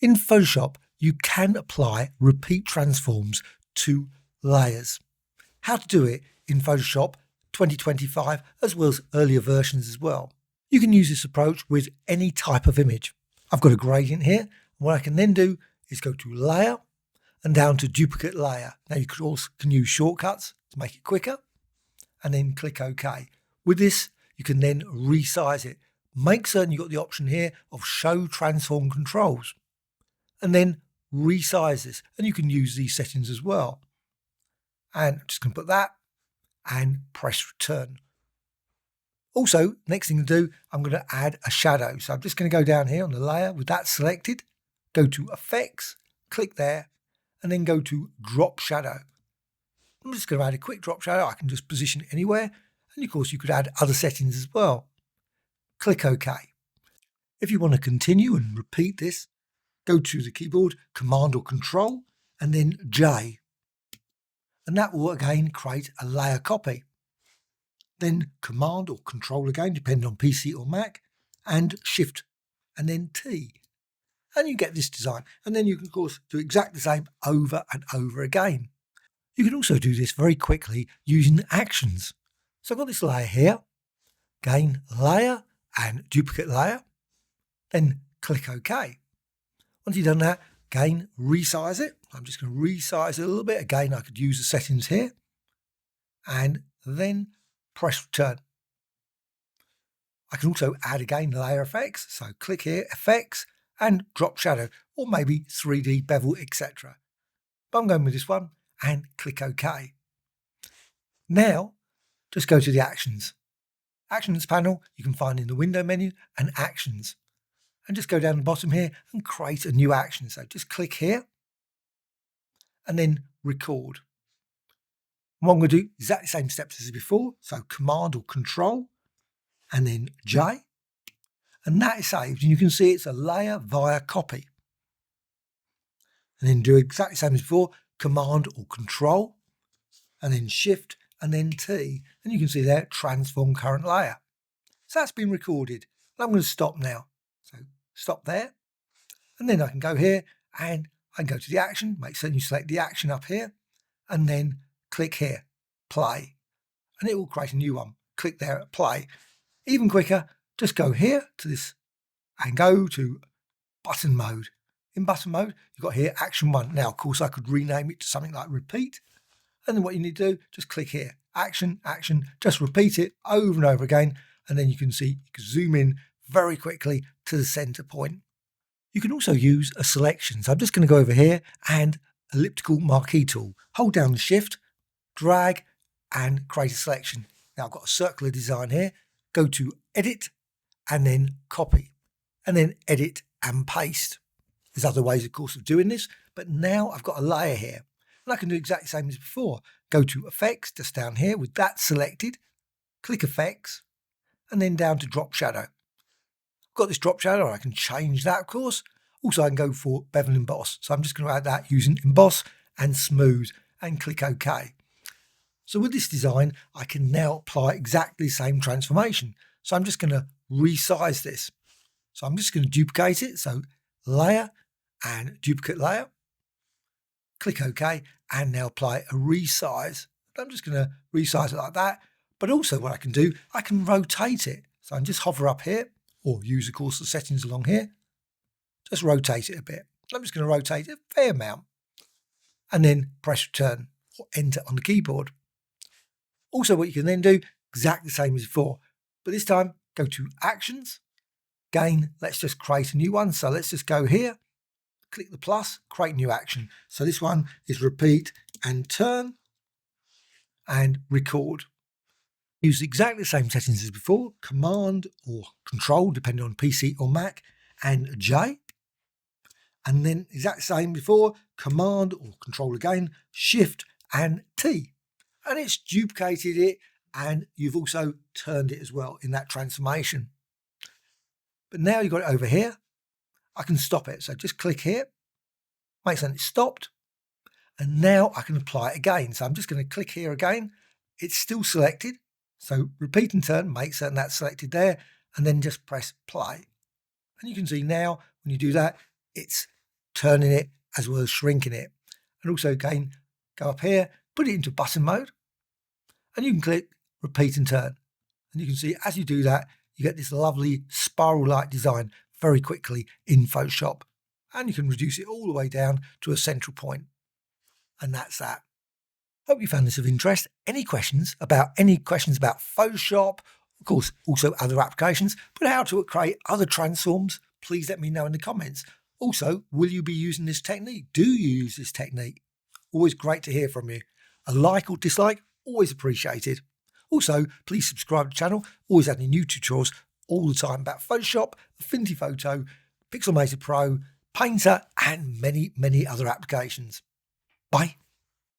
In Photoshop, you can apply repeat transforms to layers. How to do it in Photoshop 2025 as well as earlier versions as well. You can use this approach with any type of image. I've got a gradient here. And what I can then do is go to Layer and down to Duplicate Layer. Now you could also use shortcuts to make it quicker and then click OK. With this, you can then resize it. Make certain you've got the option here of Show Transform Controls and then resize this. And you can use these settings as well. And I'm just going to put that and press return. Also, next thing to do, I'm going to add a shadow. So I'm just going to go down here on the layer with that selected, go to Effects, click there, and then go to Drop Shadow. I'm just going to add a quick drop shadow. I can just position it anywhere. And of course, you could add other settings as well. Click OK. If you want to continue and repeat this, go to the keyboard, Command or Control, and then J. And that will again create a layer copy. Then Command or Control again, depending on PC or Mac, and Shift, and then T. And you get this design. And then you can, of course, do exactly the same over and over again. You can also do this very quickly using actions. So I've got this layer here, again, Layer and Duplicate Layer, then click OK. Once you've done that, again, resize it. I'm just going to resize it a little bit. Again, I could use the settings here and then press return. I can also add again layer effects. So click here, effects, and drop shadow, or maybe 3D bevel, etc. But I'm going with this one and click OK. Now, just go to the actions. Actions panel you can find in the window menu and actions. And just go down the bottom here and create a new action. So just click here and then record. And what I'm going to do is exactly the same steps as before. So Command or Control and then J. And that is saved. And you can see it's a layer via copy. And then do exactly the same as before. Command or Control and then Shift and then T. And you can see there, transform current layer. So that's been recorded. And I'm going to stop now. So stop there. And then I can go here and I can go to the action. Make certain you select the action up here. And then click here, play. And it will create a new one. Click there, play. Even quicker, just go here to this and go to button mode. In button mode, you've got here action 1. Now, of course, I could rename it to something like repeat. And then what you need to do, just click here, action, action, just repeat it over and over again. And then you can see, you can zoom in very quickly to the center point. You can also use a selection. So I'm just going to go over here and elliptical marquee tool. Hold down the Shift, drag, and create a selection. Now I've got a circular design here. Go to Edit, and then Copy, and then Edit and Paste. There's other ways, of course, of doing this, but now I've got a layer here. And I can do exactly the same as before. Go to Effects, just down here with that selected. Click Effects, and then down to Drop Shadow. I've got this drop shadow, I can change that, of course. Also, I can go for Bevel Emboss. So I'm just going to add that using Emboss and Smooth and click OK. So with this design, I can now apply exactly the same transformation. So I'm just going to resize this. So I'm just going to duplicate it. So Layer and Duplicate Layer. Click OK and now apply a resize. I'm just going to resize it like that. But also what I can do, I can rotate it. So I can just hover up here or use, of course, the settings along here. Just rotate it a bit. I'm just going to rotate it a fair amount and then press return or enter on the keyboard. Also, what you can then do, exactly the same as before, but this time go to Actions. Again, let's just create a new one. So let's just go here, click the plus, create new action. So this one is repeat and turn and record. Use exactly the same settings as before, Command or Control, depending on PC or Mac, and J. And then exactly the same before, Command or Control again, Shift and T. And it's duplicated it, and you've also turned it as well in that transformation. But now you've got it over here. I can stop it. So just click here, make certain it's stopped, and now I can apply it again. So I'm just going to click here again. It's still selected. So repeat and turn, make certain that's selected there, and then just press play. And you can see now when you do that, it's turning it as well as shrinking it. And also again, go up here, put it into button mode, and you can click repeat and turn. And you can see as you do that, you get this lovely spiral-like design very quickly in Photoshop. And you can reduce it all the way down to a central point. And that's that. Hope you found this of interest. Any questions about Photoshop, of course, also other applications, but how to create other transforms, please let me know in the comments. Also, will you be using this technique? Do you use this technique? Always great to hear from you. A like or dislike, always appreciated. Also, please subscribe to the channel. Always adding new tutorials all the time about Photoshop, Affinity Photo, Pixelmator Pro, Painter, and many, many other applications. Bye.